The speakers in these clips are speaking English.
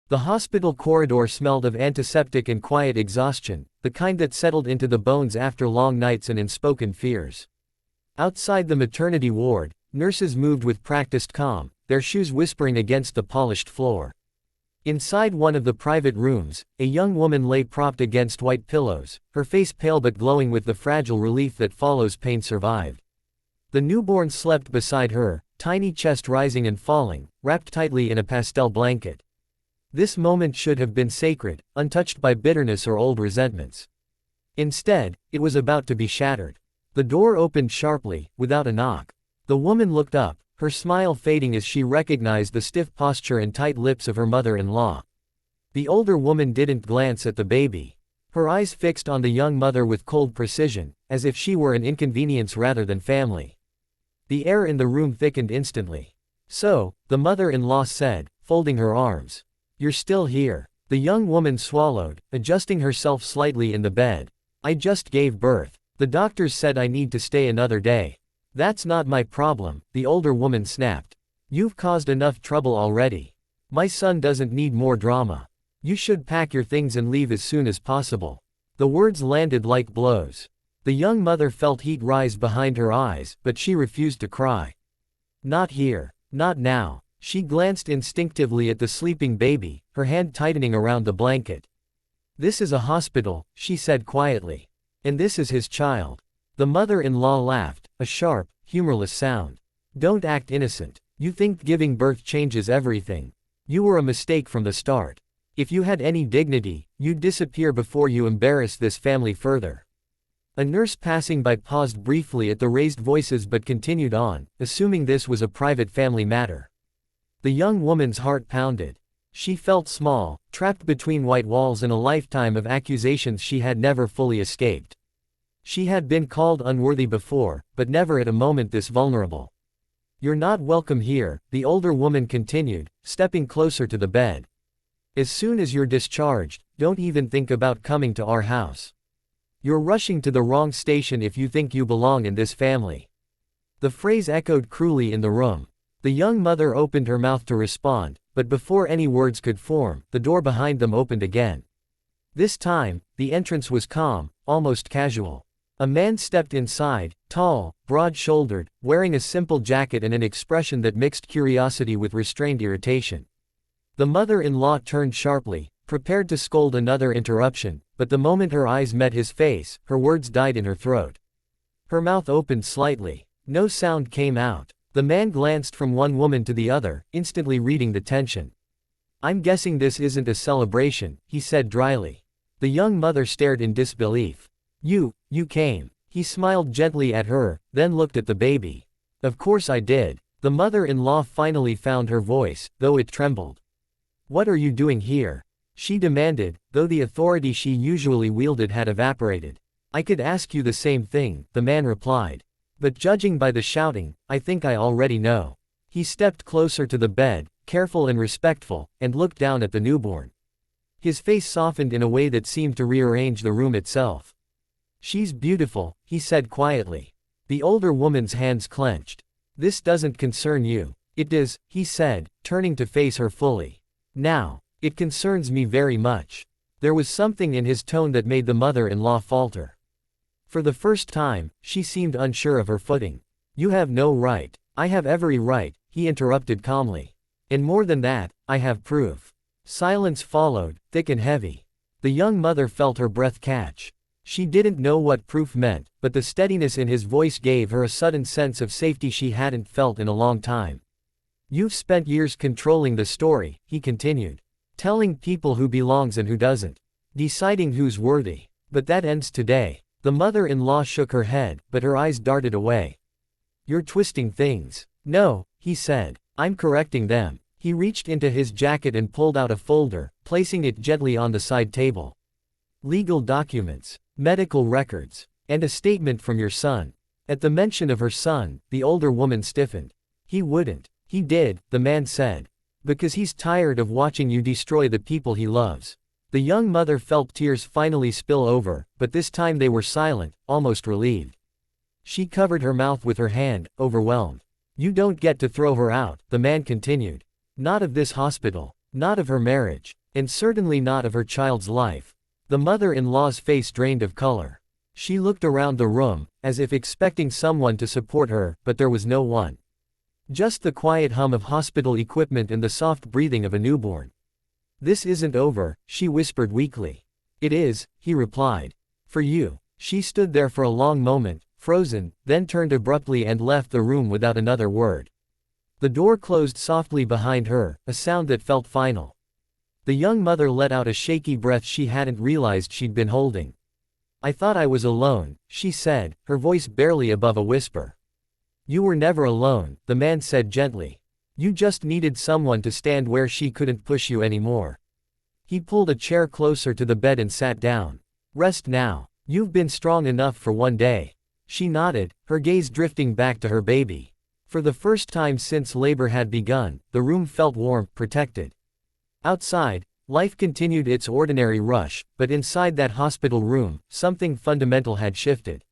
The hospital corridor smelled of antiseptic and quiet exhaustion, the kind that settled into the bones after long nights and unspoken fears. Outside the maternity ward, nurses moved with practiced calm, their shoes whispering against the polished floor. Inside one of the private rooms, a young woman lay propped against white pillows, her face pale but glowing with the fragile relief that follows pain survived. The newborn slept beside her, tiny chest rising and falling, wrapped tightly in a pastel blanket. This moment should have been sacred, untouched by bitterness or old resentments. Instead, it was about to be shattered. The door opened sharply, without a knock. The woman looked up, her smile fading as she recognized the stiff posture and tight lips of her mother-in-law. The older woman didn't glance at the baby. Her eyes fixed on the young mother with cold precision, as if she were an inconvenience rather than family. The air in the room thickened instantly. "So," the mother-in-law said, folding her arms. "You're still here." The young woman swallowed, adjusting herself slightly in the bed. "I just gave birth. The doctors said I need to stay another day." "That's not my problem," the older woman snapped. "You've caused enough trouble already. My son doesn't need more drama. You should pack your things and leave as soon as possible." The words landed like blows. The young mother felt heat rise behind her eyes, but she refused to cry. "Not here. Not now." She glanced instinctively at the sleeping baby, her hand tightening around the blanket. "This is a hospital," she said quietly. "And this is his child." The mother-in-law laughed, a sharp, humorless sound. "Don't act innocent. You think giving birth changes everything. You were a mistake from the start. If you had any dignity, you'd disappear before you embarrass this family further." A nurse passing by paused briefly at the raised voices but continued on, assuming this was a private family matter. The young woman's heart pounded. She felt small, trapped between white walls and a lifetime of accusations she had never fully escaped. She had been called unworthy before, but never at a moment this vulnerable. "You're not welcome here," the older woman continued, stepping closer to the bed. "As soon as you're discharged, don't even think about coming to our house. You're rushing to the wrong station if you think you belong in this family." The phrase echoed cruelly in the room. The young mother opened her mouth to respond, but before any words could form, the door behind them opened again. This time, the entrance was calm, almost casual. A man stepped inside, tall, broad-shouldered, wearing a simple jacket and an expression that mixed curiosity with restrained irritation. The mother-in-law turned sharply, prepared to scold another interruption, but the moment her eyes met his face, her words died in her throat. Her mouth opened slightly. No sound came out. The man glanced from one woman to the other, instantly reading the tension. "I'm guessing this isn't a celebration," he said dryly. The young mother stared in disbelief. You came." He smiled gently at her, then looked at the baby. "Of course I did." The mother-in-law finally found her voice, though it trembled. "What are you doing here?" she demanded, though the authority she usually wielded had evaporated. "I could ask you the same thing," the man replied. "But judging by the shouting, I think I already know." He stepped closer to the bed, careful and respectful, and looked down at the newborn. His face softened in a way that seemed to rearrange the room itself. "She's beautiful," he said quietly. The older woman's hands clenched. "This doesn't concern you." "It does," he said, turning to face her fully. "Now, it concerns me very much." There was something in his tone that made the mother-in-law falter. For the first time, she seemed unsure of her footing. "You have no right." "I have every right," he interrupted calmly. "And more than that, I have proof." Silence followed, thick and heavy. The young mother felt her breath catch. She didn't know what proof meant, but the steadiness in his voice gave her a sudden sense of safety she hadn't felt in a long time. "You've spent years controlling the story," he continued. "Telling people who belongs and who doesn't. Deciding who's worthy. But that ends today." The mother-in-law shook her head, but her eyes darted away. "You're twisting things." "No," he said. "I'm correcting them." He reached into his jacket and pulled out a folder, placing it gently on the side table. "Legal documents, medical records, and a statement from your son." At the mention of her son, the older woman stiffened. "He wouldn't." "He did," the man said. "Because he's tired of watching you destroy the people he loves." The young mother felt tears finally spill over, but this time they were silent, almost relieved. She covered her mouth with her hand, overwhelmed. "You don't get to throw her out," the man continued. "Not of this hospital. Not of her marriage. And certainly not of her child's life. The mother-in-law's face drained of color. She looked around the room, as if expecting someone to support her, but there was no one. Just the quiet hum of hospital equipment and the soft breathing of a newborn. "This isn't over," she whispered weakly. "It is," he replied. "For you." She stood there for a long moment, frozen, then turned abruptly and left the room without another word. The door closed softly behind her, a sound that felt final. The young mother let out a shaky breath she hadn't realized she'd been holding. "I thought I was alone," she said, her voice barely above a whisper. "You were never alone," the man said gently. "You just needed someone to stand where she couldn't push you anymore." He pulled a chair closer to the bed and sat down. "Rest now. You've been strong enough for one day." She nodded, her gaze drifting back to her baby. For the first time since labor had begun, the room felt warm, protected. Outside, life continued its ordinary rush, but inside that hospital room, something fundamental had shifted.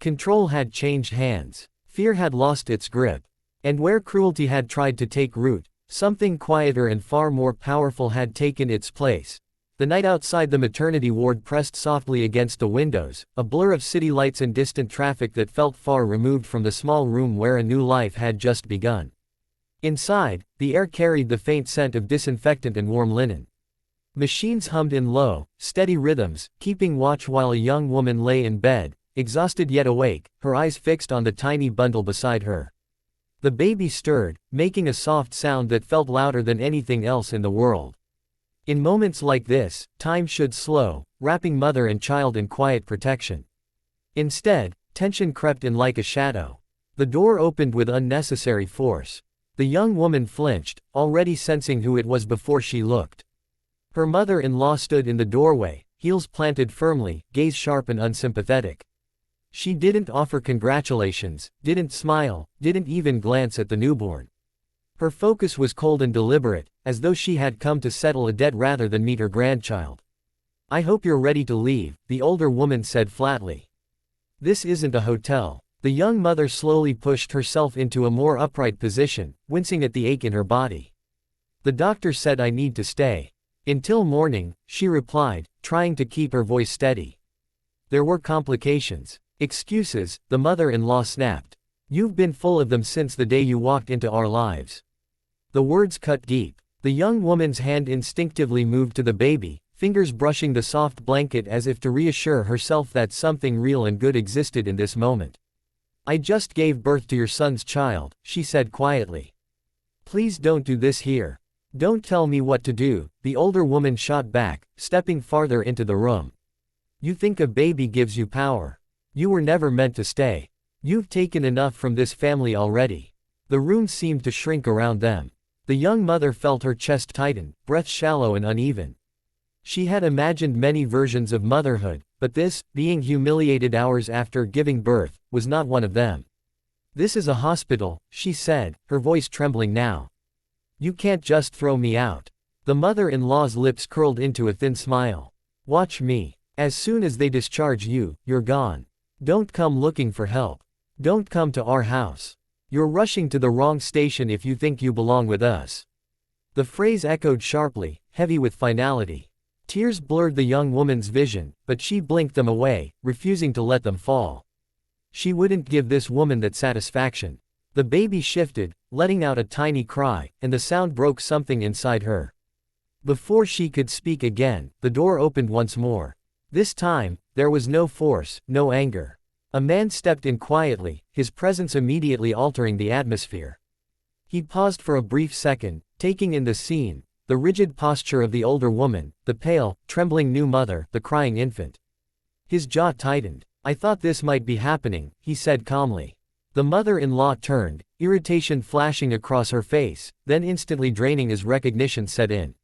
Control had changed hands. Fear had lost its grip. And where cruelty had tried to take root, something quieter and far more powerful had taken its place. The night outside the maternity ward pressed softly against the windows, a blur of city lights and distant traffic that felt far removed from the small room where a new life had just begun. Inside, the air carried the faint scent of disinfectant and warm linen. Machines hummed in low, steady rhythms, keeping watch while a young woman lay in bed, exhausted yet awake, her eyes fixed on the tiny bundle beside her. The baby stirred, making a soft sound that felt louder than anything else in the world. In moments like this, time should slow, wrapping mother and child in quiet protection. Instead, tension crept in like a shadow. The door opened with unnecessary force. The young woman flinched, already sensing who it was before she looked. Her mother-in-law stood in the doorway, heels planted firmly, gaze sharp and unsympathetic. She didn't offer congratulations, didn't smile, didn't even glance at the newborn. Her focus was cold and deliberate, as though she had come to settle a debt rather than meet her grandchild. "I hope you're ready to leave," the older woman said flatly. "This isn't a hotel." The young mother slowly pushed herself into a more upright position, wincing at the ache in her body. "The doctor said I need to stay. Until morning," she replied, trying to keep her voice steady. "There were complications." "Excuses," the mother-in-law snapped. "You've been full of them since the day you walked into our lives." The words cut deep. The young woman's hand instinctively moved to the baby, fingers brushing the soft blanket as if to reassure herself that something real and good existed in this moment. "I just gave birth to your son's child," she said quietly. "Please don't do this here. Don't tell me what to do," the older woman shot back, stepping farther into the room. "You think a baby gives you power. You were never meant to stay. You've taken enough from this family already." The room seemed to shrink around them. The young mother felt her chest tighten, breath shallow and uneven. She had imagined many versions of motherhood, but this, being humiliated hours after giving birth, was not one of them. "This is a hospital," she said, her voice trembling now. "You can't just throw me out." The mother-in-law's lips curled into a thin smile. "Watch me. As soon as they discharge you, you're gone. Don't come looking for help. Don't come to our house. You're rushing to the wrong station if you think you belong with us." The phrase echoed sharply, heavy with finality. Tears blurred the young woman's vision, but she blinked them away, refusing to let them fall. She wouldn't give this woman that satisfaction. The baby shifted, letting out a tiny cry, and the sound broke something inside her. Before she could speak again, the door opened once more. This time, there was no force, no anger. A man stepped in quietly, his presence immediately altering the atmosphere. He paused for a brief second, taking in the scene, the rigid posture of the older woman, the pale, trembling new mother, the crying infant. His jaw tightened. "I thought this might be happening," he said calmly. The mother-in-law turned, irritation flashing across her face, then instantly draining as recognition set in.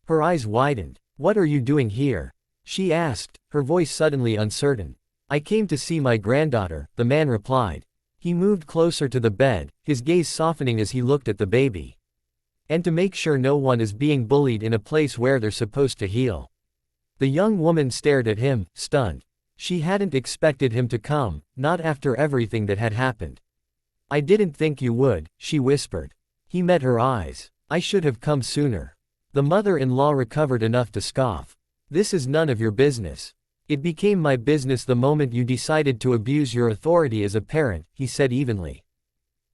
Her eyes widened. "What are you doing here?" she asked, her voice suddenly uncertain. "I came to see my granddaughter," the man replied. He moved closer to the bed, his gaze softening as he looked at the baby. "And to make sure no one is being bullied in a place where they're supposed to heal." The young woman stared at him, stunned. She hadn't expected him to come, not after everything that had happened. "I didn't think you would," she whispered. He met her eyes. "I should have come sooner." The mother-in-law recovered enough to scoff. This is none of your business. It became my business the moment you decided to abuse your authority as a parent, he said evenly.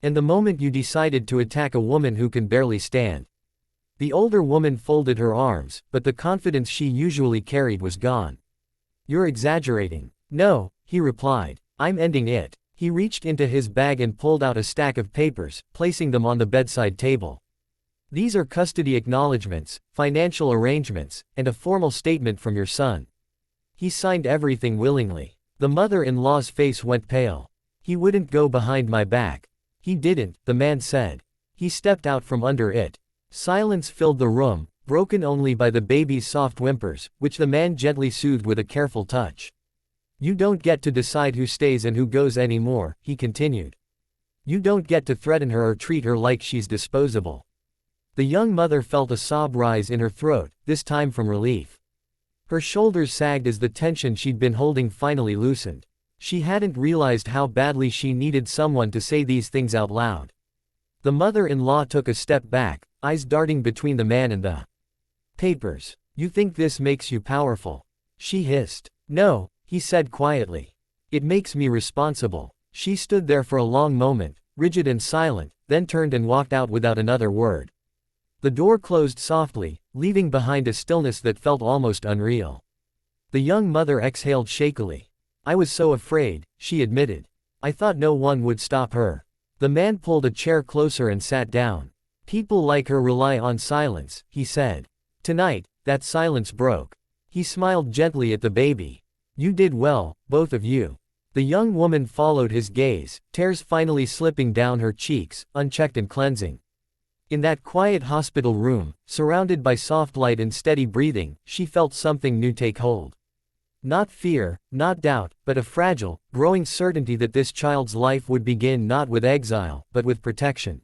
And the moment you decided to attack a woman who can barely stand. The older woman folded her arms, but the confidence she usually carried was gone. You're exaggerating. No, he replied. I'm ending it. He reached into his bag and pulled out a stack of papers, placing them on the bedside table. These are custody acknowledgments, financial arrangements, and a formal statement from your son. He signed everything willingly. The mother-in-law's face went pale. He wouldn't go behind my back. He didn't, the man said. He stepped out from under it. Silence filled the room, broken only by the baby's soft whimpers, which the man gently soothed with a careful touch. You don't get to decide who stays and who goes anymore, he continued. You don't get to threaten her or treat her like she's disposable. The young mother felt a sob rise in her throat, this time from relief. Her shoulders sagged as the tension she'd been holding finally loosened. She hadn't realized how badly she needed someone to say these things out loud. The mother-in-law took a step back, eyes darting between the man and the papers. You think this makes you powerful? She hissed. No, he said quietly. It makes me responsible. She stood there for a long moment, rigid and silent, then turned and walked out without another word. The door closed softly, leaving behind a stillness that felt almost unreal. The young mother exhaled shakily. I was so afraid, she admitted. I thought no one would stop her. The man pulled a chair closer and sat down. People like her rely on silence, he said. Tonight, that silence broke. He smiled gently at the baby. You did well, both of you. The young woman followed his gaze, tears finally slipping down her cheeks, unchecked and cleansing. In that quiet hospital room, surrounded by soft light and steady breathing, she felt something new take hold. Not fear, not doubt, but a fragile, growing certainty that this child's life would begin not with exile, but with protection.